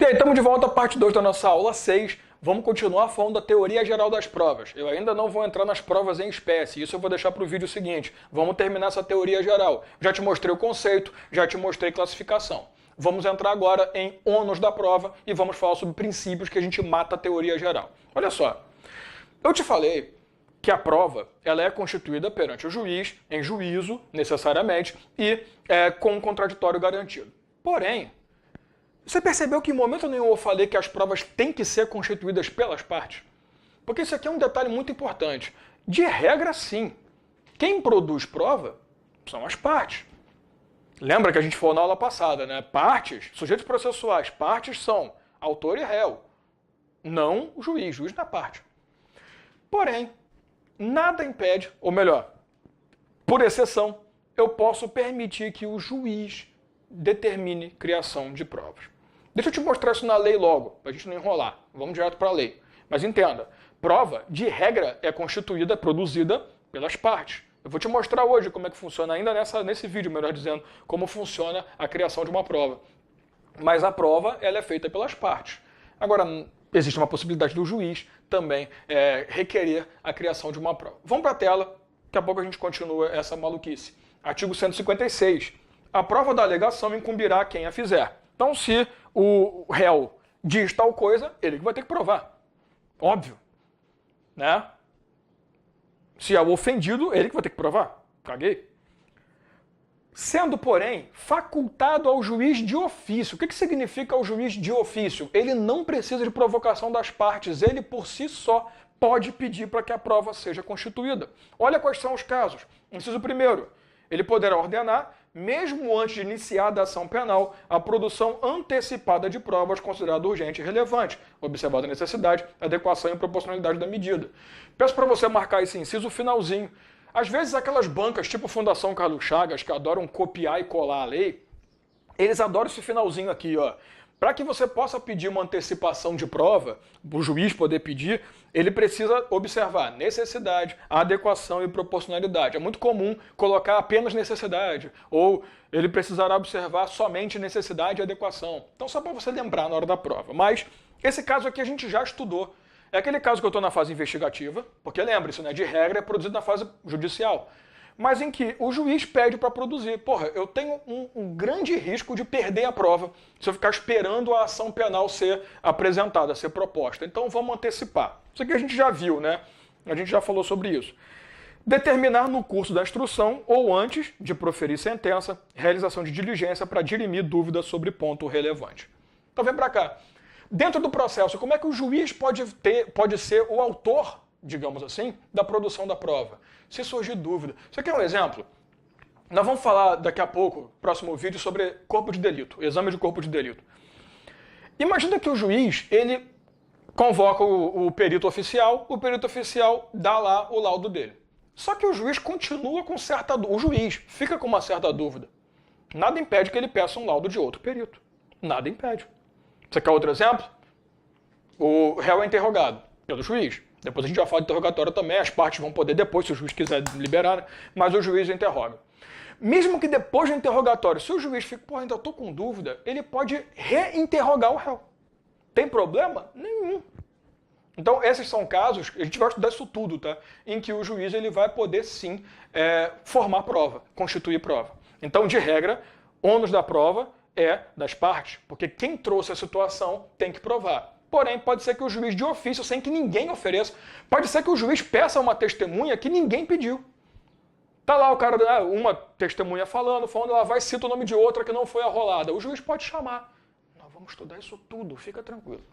E aí, estamos de volta à parte 2 da nossa aula 6. Vamos continuar falando da teoria geral das provas. Eu ainda não vou entrar nas provas em espécie, isso eu vou deixar para o vídeo seguinte. Vamos terminar essa teoria geral. Já te mostrei o conceito, já te mostrei classificação. Vamos entrar agora em ônus da prova e vamos falar sobre princípios que a gente mata a teoria geral. Olha só, eu te falei que a prova ela é constituída perante o juiz, em juízo, necessariamente, e com um contraditório garantido. Porém, você percebeu que em momento nenhum eu falei que as provas têm que ser constituídas pelas partes? Porque isso aqui é um detalhe muito importante. De regra, sim. Quem produz prova são as partes. Lembra que a gente falou na aula passada, né? Partes, sujeitos processuais, partes são autor e réu, não o juiz. Juiz não é parte. Porém, nada impede, ou melhor, por exceção, eu posso permitir que o juiz determine criação de provas. Deixa eu te mostrar isso na lei logo, para a gente não enrolar. Vamos direto para a lei. Mas entenda, prova, de regra, é constituída, produzida pelas partes. Eu vou te mostrar hoje como é que funciona, ainda nesse vídeo, melhor dizendo, como funciona a criação de uma prova. Mas a prova, ela é feita pelas partes. Agora, existe uma possibilidade do juiz também requerer a criação de uma prova. Vamos para a tela, daqui a pouco a gente continua essa maluquice. Artigo 156. A prova da alegação incumbirá quem a fizer. Então, se o réu diz tal coisa, ele que vai ter que provar. Óbvio. Né? Se é o ofendido, ele que vai ter que provar. Caguei. Sendo, porém, facultado ao juiz de ofício. O que significa o juiz de ofício? Ele não precisa de provocação das partes. Ele, por si só, pode pedir para que a prova seja constituída. Olha quais são os casos. Inciso 1º. Ele poderá ordenar, mesmo antes de iniciada a ação penal, a produção antecipada de provas considerada urgente e relevante, observada a necessidade, adequação e proporcionalidade da medida. Peço para você marcar esse inciso finalzinho. Às vezes aquelas bancas tipo Fundação Carlos Chagas, que adoram copiar e colar a lei, eles adoram esse finalzinho aqui, ó. Para que você possa pedir uma antecipação de prova, o juiz poder pedir, ele precisa observar necessidade, adequação e proporcionalidade. É muito comum colocar apenas necessidade, ou ele precisará observar somente necessidade e adequação. Então, só para você lembrar na hora da prova. Mas esse caso aqui a gente já estudou. É aquele caso que eu estou na fase investigativa, porque lembre-se, né, de regra é produzido na fase judicial. Mas em que o juiz pede para produzir. Porra, eu tenho um grande risco de perder a prova se eu ficar esperando a ação penal ser apresentada, ser proposta. Então vamos antecipar. Isso aqui a gente já viu, né? A gente já falou sobre isso. Determinar no curso da instrução ou antes de proferir sentença, realização de diligência para dirimir dúvidas sobre ponto relevante. Então vem para cá. Dentro do processo, como é que o juiz pode ser o autor, digamos assim, da produção da prova? Se surgir dúvida. Isso aqui é um exemplo. Nós vamos falar daqui a pouco, próximo vídeo, sobre corpo de delito, exame de corpo de delito. Imagina que o juiz, ele convoca o perito oficial dá lá o laudo dele. Só que o juiz continua com certa dúvida, o juiz fica com uma certa dúvida. Nada impede que ele peça um laudo de outro perito. Nada impede. Você quer outro exemplo? O réu é interrogado pelo juiz. Depois a gente vai falar de interrogatório também, as partes vão poder depois, se o juiz quiser liberar, né? Mas o juiz interroga. Mesmo que depois do interrogatório, se o juiz fica, pô, ainda estou com dúvida, ele pode reinterrogar o réu. Tem problema? Nenhum. Então, esses são casos, a gente vai estudar isso tudo, tá? Em que o juiz ele vai poder, sim, formar prova, constituir prova. Então, de regra, ônus da prova é das partes, porque quem trouxe a situação tem que provar. Porém, pode ser que o juiz de ofício, sem que ninguém ofereça, pode ser que o juiz peça uma testemunha que ninguém pediu. Tá lá o cara, uma testemunha falando, ela vai e cita o nome de outra que não foi arrolada. O juiz pode chamar. Nós vamos estudar isso tudo, fica tranquilo.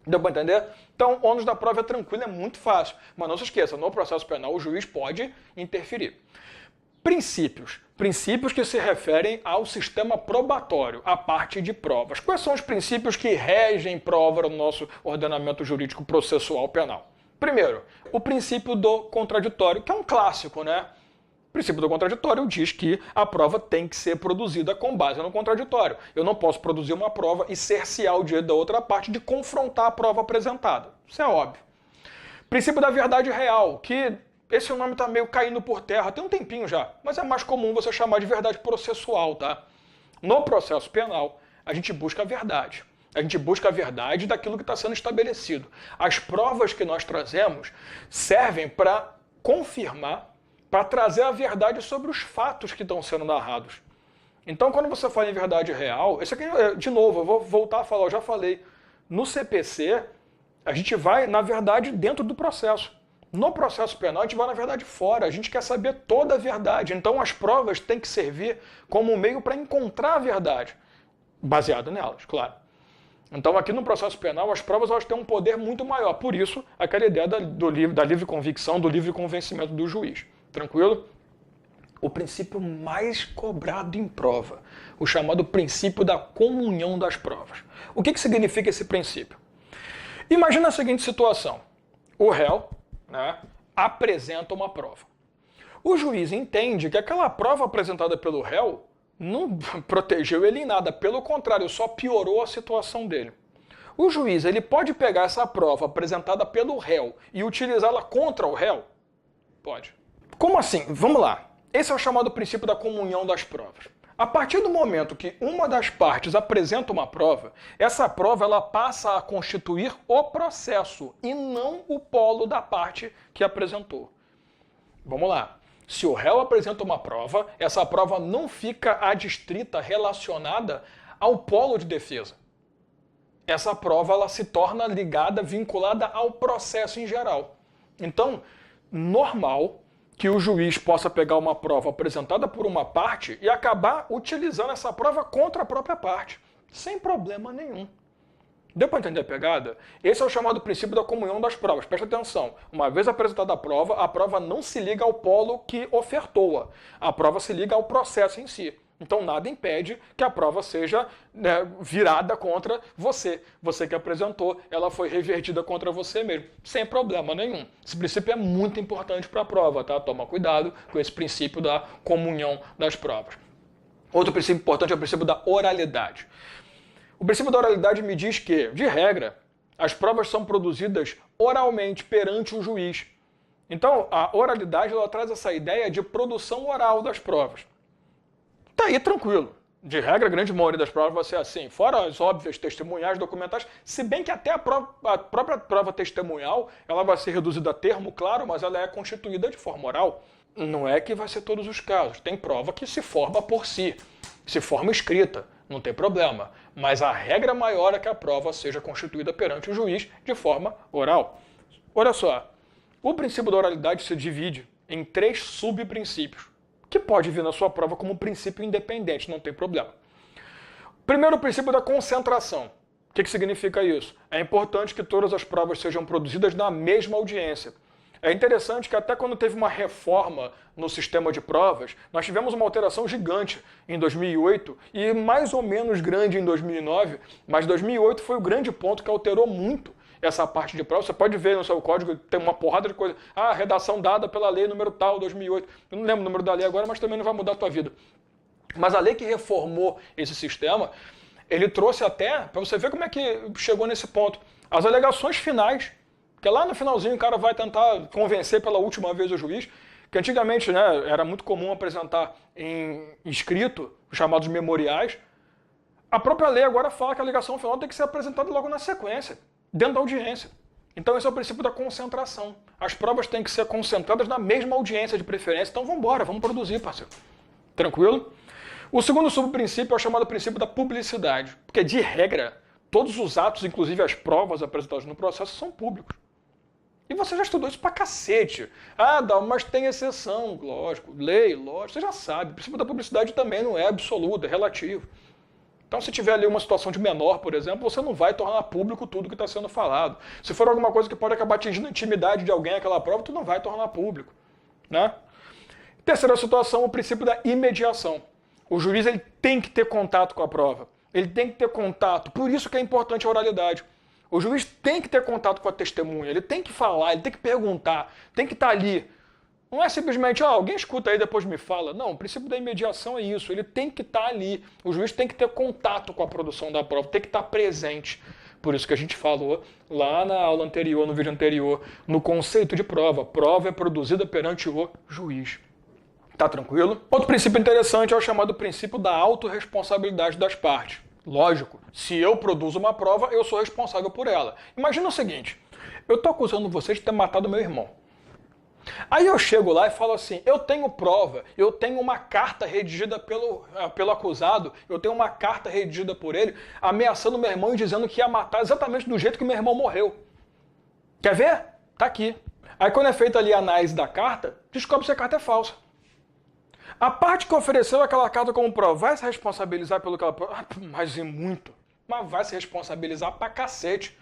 Deu para entender? Então, o ônus da prova é tranquilo, é muito fácil. Mas não se esqueça, no processo penal o juiz pode interferir. Princípios. Princípios que se referem ao sistema probatório, à parte de provas. Quais são os princípios que regem prova no nosso ordenamento jurídico processual penal? Primeiro, o princípio do contraditório, que é um clássico, né? O princípio do contraditório diz que a prova tem que ser produzida com base no contraditório. Eu não posso produzir uma prova e cercear o direito da outra parte de confrontar a prova apresentada. Isso é óbvio. Princípio da verdade real, que esse nome está meio caindo por terra, tem um tempinho já, mas é mais comum você chamar de verdade processual, tá? No processo penal, a gente busca a verdade. A gente busca a verdade daquilo que está sendo estabelecido. As provas que nós trazemos servem para confirmar, para trazer a verdade sobre os fatos que estão sendo narrados. Então, quando você fala em verdade real, isso aqui, de novo, eu vou voltar a falar, eu já falei, no CPC, a gente vai, na verdade, dentro do processo. No processo penal, a gente vai, na verdade, fora. A gente quer saber toda a verdade. Então, as provas têm que servir como um meio para encontrar a verdade, baseado nelas, claro. Então, aqui no processo penal, as provas elas têm um poder muito maior. Por isso, aquela ideia da livre convicção, do livre convencimento do juiz. Tranquilo? O princípio mais cobrado em prova, o chamado princípio da comunhão das provas. O que significa esse princípio? Imagina a seguinte situação. O réu, né, apresenta uma prova. O juiz entende que aquela prova apresentada pelo réu não protegeu ele em nada, pelo contrário, só piorou a situação dele. O juiz ele pode pegar essa prova apresentada pelo réu e utilizá-la contra o réu? Pode. Como assim? Vamos lá. Esse é o chamado princípio da comunhão das provas. A partir do momento que uma das partes apresenta uma prova, essa prova ela passa a constituir o processo e não o polo da parte que apresentou. Vamos lá. Se o réu apresenta uma prova, essa prova não fica adstrita, relacionada ao polo de defesa. Essa prova ela se torna ligada, vinculada ao processo em geral. Então, normal que o juiz possa pegar uma prova apresentada por uma parte e acabar utilizando essa prova contra a própria parte, sem problema nenhum. Deu para entender a pegada? Esse é o chamado princípio da comunhão das provas. Presta atenção. Uma vez apresentada a prova não se liga ao polo que ofertou-a. A prova se liga ao processo em si. Então nada impede que a prova seja, né, virada contra você. Você que apresentou, ela foi revertida contra você mesmo, sem problema nenhum. Esse princípio é muito importante para a prova, tá? Toma cuidado com esse princípio da comunhão das provas. Outro princípio importante é o princípio da oralidade. O princípio da oralidade me diz que, de regra, as provas são produzidas oralmente perante o juiz. Então, a oralidade ela traz essa ideia de produção oral das provas. Tá aí tranquilo. De regra, a grande maioria das provas vai ser assim. Fora as óbvias testemunhais, documentais, se bem que até a própria prova testemunhal ela vai ser reduzida a termo, claro, mas ela é constituída de forma oral. Não é que vai ser todos os casos. Tem prova que se forma por si, se forma escrita, não tem problema. Mas a regra maior é que a prova seja constituída perante o juiz de forma oral. Olha só, o princípio da oralidade se divide em 3 subprincípios, que pode vir na sua prova como princípio independente, não tem problema. Primeiro, o princípio da concentração. O que significa isso? É importante que todas as provas sejam produzidas na mesma audiência. É interessante que até quando teve uma reforma no sistema de provas, nós tivemos uma alteração gigante em 2008 e mais ou menos grande em 2009, mas 2008 foi o grande ponto que alterou muito essa parte de prova. Você pode ver no seu código, tem uma porrada de coisa. Ah, redação dada pela lei número tal, 2008. Eu não lembro o número da lei agora, mas também não vai mudar a tua vida. Mas a lei que reformou esse sistema, ele trouxe até, para você ver como é que chegou nesse ponto, as alegações finais, que lá no finalzinho o cara vai tentar convencer pela última vez o juiz, que antigamente, né, era muito comum apresentar em escrito, os chamados memoriais. A própria lei agora fala que a alegação final tem que ser apresentada logo na sequência, dentro da audiência. Então esse é o princípio da concentração. As provas têm que ser concentradas na mesma audiência de preferência. Então vamos embora, vamos produzir, parceiro. Tranquilo? O segundo subprincípio é o chamado princípio da publicidade. Porque, de regra, todos os atos, inclusive as provas apresentadas no processo, são públicos. E você já estudou isso pra cacete. Ah, Dalmo, mas tem exceção, lógico. Lei, lógico. Você já sabe. O princípio da publicidade também não é absoluto, é relativo. Então, se tiver ali uma situação de menor, por exemplo, você não vai tornar público tudo que está sendo falado. Se for alguma coisa que pode acabar atingindo a intimidade de alguém, aquela prova, tu não vai tornar público, né? Terceira situação, o princípio da imediação. O juiz ele tem que ter contato com a prova. Ele tem que ter contato. Por isso que é importante a oralidade. O juiz tem que ter contato com a testemunha. Ele tem que falar, ele tem que perguntar, tem que estar ali. Não é simplesmente, alguém escuta aí e depois me fala. Não, o princípio da imediação é isso. Ele tem que estar ali. O juiz tem que ter contato com a produção da prova, tem que estar presente. Por isso que a gente falou lá na aula anterior, no vídeo anterior, no conceito de prova. Prova é produzida perante o juiz. Tá tranquilo? Outro princípio interessante é o chamado princípio da autorresponsabilidade das partes. Lógico, se eu produzo uma prova, eu sou responsável por ela. Imagina o seguinte, eu estou acusando você de ter matado meu irmão. Aí eu chego lá e falo assim, eu tenho prova, eu tenho uma carta redigida pelo acusado, eu tenho uma carta redigida por ele, ameaçando meu irmão e dizendo que ia matar exatamente do jeito que meu irmão morreu. Quer ver? Tá aqui. Aí quando é feita ali a análise da carta, descobre se a carta é falsa. A parte que ofereceu aquela carta como prova vai se responsabilizar pelo que ela... Mas e muito. Mas vai se responsabilizar pra cacete.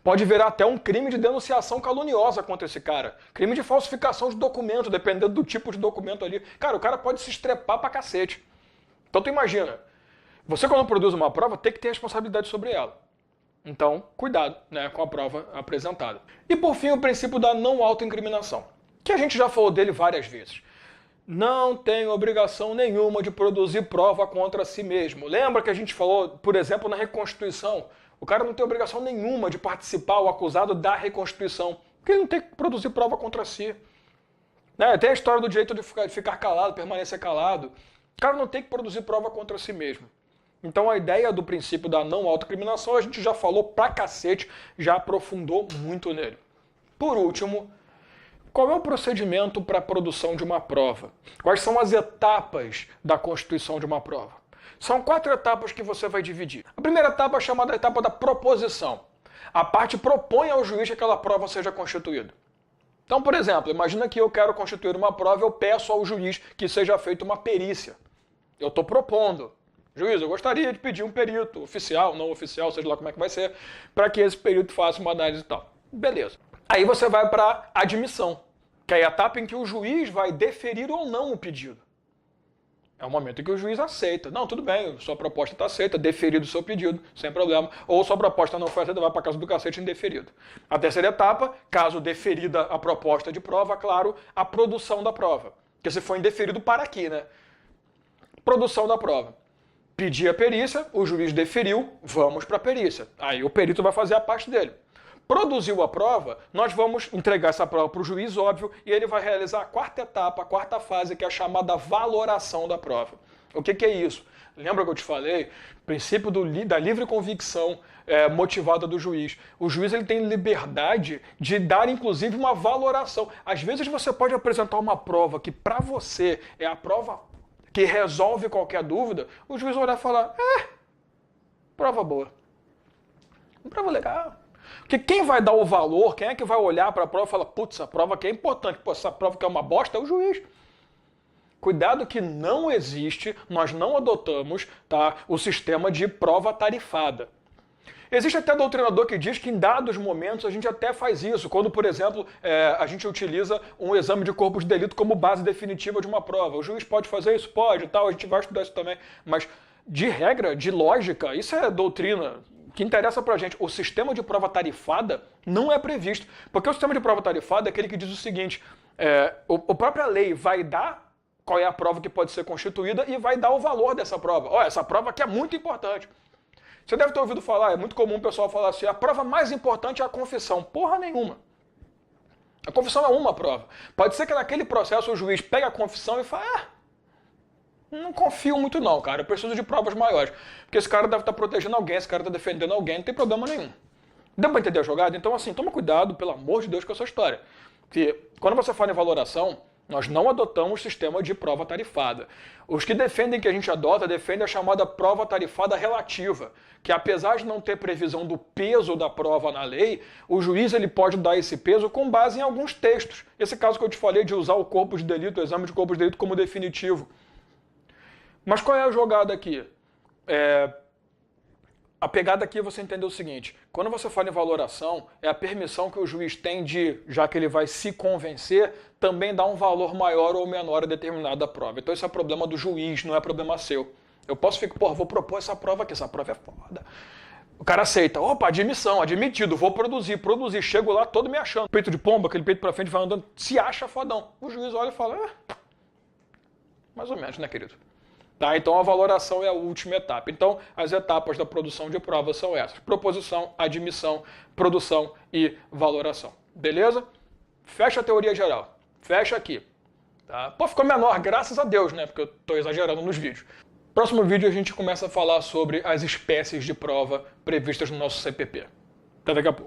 Pode virar até um crime de denunciação caluniosa contra esse cara. Crime de falsificação de documento, dependendo do tipo de documento ali. Cara, o cara pode se estrepar pra cacete. Então tu imagina, você quando produz uma prova tem que ter responsabilidade sobre ela. Então, cuidado, né, com a prova apresentada. E por fim, o princípio da não autoincriminação, que a gente já falou dele várias vezes. Não tem obrigação nenhuma de produzir prova contra si mesmo. Lembra que a gente falou, por exemplo, na reconstituição? O cara não tem obrigação nenhuma de participar, o acusado, da reconstituição, porque ele não tem que produzir prova contra si. Né? Tem a história do direito de ficar calado, permanecer calado. O cara não tem que produzir prova contra si mesmo. Então a ideia do princípio da não autoincriminação a gente já falou pra cacete, já aprofundou muito nele. Por último, qual é o procedimento para a produção de uma prova? Quais são as etapas da constituição de uma prova? São 4 etapas que você vai dividir. A primeira etapa é chamada etapa da proposição. A parte propõe ao juiz que aquela prova seja constituída. Então, por exemplo, imagina que eu quero constituir uma prova, eu peço ao juiz que seja feita uma perícia. Eu estou propondo. Juiz, eu gostaria de pedir um perito, oficial, não oficial, seja lá como é que vai ser, para que esse perito faça uma análise e tal. Beleza. Aí você vai para a admissão, que é a etapa em que o juiz vai deferir ou não o pedido. É o momento em que o juiz aceita. Não, tudo bem, sua proposta está aceita, deferido o seu pedido, sem problema. Ou sua proposta não foi aceita, vai para casa do cacete indeferido. A terceira etapa, caso deferida a proposta de prova, claro, a produção da prova. Porque se for indeferido, para aqui, né? Produção da prova. Pedir a perícia, o juiz deferiu, vamos para a perícia. Aí o perito vai fazer a parte dele. Produziu a prova, nós vamos entregar essa prova para o juiz, óbvio, e ele vai realizar a 4ª etapa, a 4ª fase, que é a chamada valoração da prova. O que é isso? Lembra que eu te falei? Princípio da livre convicção motivada do juiz. O juiz ele tem liberdade de dar, inclusive, uma valoração. Às vezes você pode apresentar uma prova que, para você, é a prova que resolve qualquer dúvida, o juiz vai olhar e falar, prova boa. Prova legal. Porque quem vai dar o valor, quem é que vai olhar para a prova e falar, putz, essa prova aqui é importante, pô, essa prova que é uma bosta, é o juiz. Cuidado que não existe, nós não adotamos, tá, o sistema de prova tarifada. Existe até doutrinador que diz que em dados momentos a gente até faz isso, quando, por exemplo, a gente utiliza um exame de corpo de delito como base definitiva de uma prova. O juiz pode fazer isso? Pode, tal, a gente vai estudar isso também. Mas, de regra, de lógica, isso é doutrina. O que interessa pra gente, o sistema de prova tarifada não é previsto. Porque o sistema de prova tarifada é aquele que diz o seguinte, a própria lei vai dar qual é a prova que pode ser constituída e vai dar o valor dessa prova. Olha, essa prova aqui é muito importante. Você deve ter ouvido falar, é muito comum o pessoal falar assim, a prova mais importante é a confissão. Porra nenhuma. A confissão é uma prova. Pode ser que naquele processo o juiz pegue a confissão e fale, não confio muito não, cara, eu preciso de provas maiores. Porque esse cara deve estar protegendo alguém, esse cara está defendendo alguém, não tem problema nenhum. Deu para entender a jogada? Então assim, toma cuidado, pelo amor de Deus, com essa história. Porque quando você fala em valoração, nós não adotamos sistema de prova tarifada. Os que defendem que a gente adota, defendem a chamada prova tarifada relativa, que apesar de não ter previsão do peso da prova na lei, o juiz ele pode dar esse peso com base em alguns textos. Esse caso que eu te falei de usar o corpo de delito, o exame de corpo de delito como definitivo. Mas qual é a jogada aqui? A pegada aqui é você entender o seguinte, quando você fala em valoração, é a permissão que o juiz tem de, já que ele vai se convencer, também dar um valor maior ou menor a determinada prova. Então esse é problema do juiz, não é problema seu. Eu posso ficar, vou propor essa prova aqui, essa prova é foda. O cara aceita, opa, admissão, admitido, vou produzir, chego lá todo me achando. Peito de pomba, aquele peito pra frente, vai andando, se acha fodão. O juiz olha e fala, mais ou menos, né, querido? Tá, então a valoração é a última etapa. Então as etapas da produção de prova são essas. Proposição, admissão, produção e valoração. Beleza? Fecha a teoria geral. Fecha aqui. Tá? Pô, ficou menor, graças a Deus, né? Porque eu estou exagerando nos vídeos. Próximo vídeo a gente começa a falar sobre as espécies de prova previstas no nosso CPP. Até daqui a pouco.